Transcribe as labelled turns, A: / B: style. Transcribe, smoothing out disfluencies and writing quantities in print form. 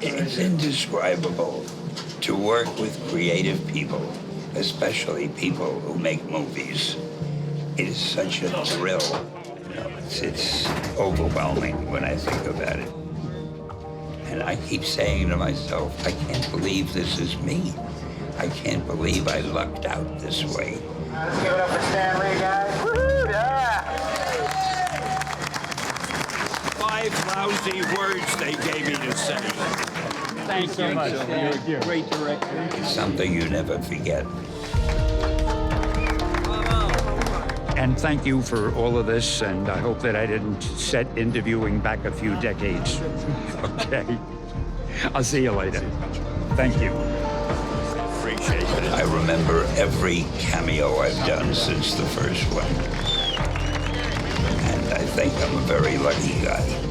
A: It's indescribable to work with creative people, especially people who make movies. It is such a thrill. You know, it's overwhelming when I think about it. And I keep saying to myself, I can't believe this is me. I can't believe I lucked out this way.
B: Let's give it up for Stan Lee, guys. Woo-hoo, yeah!
C: 5 lousy words they gave me to say.
D: Thanks so much. You're a great director.
A: It's something you never forget.
E: And thank you for all of this, and I hope that I didn't set interviewing back a few decades. Okay. I'll see you later. Thank you.
C: Appreciate it.
A: I remember every cameo I've done since the first one. And I think I'm a very lucky guy.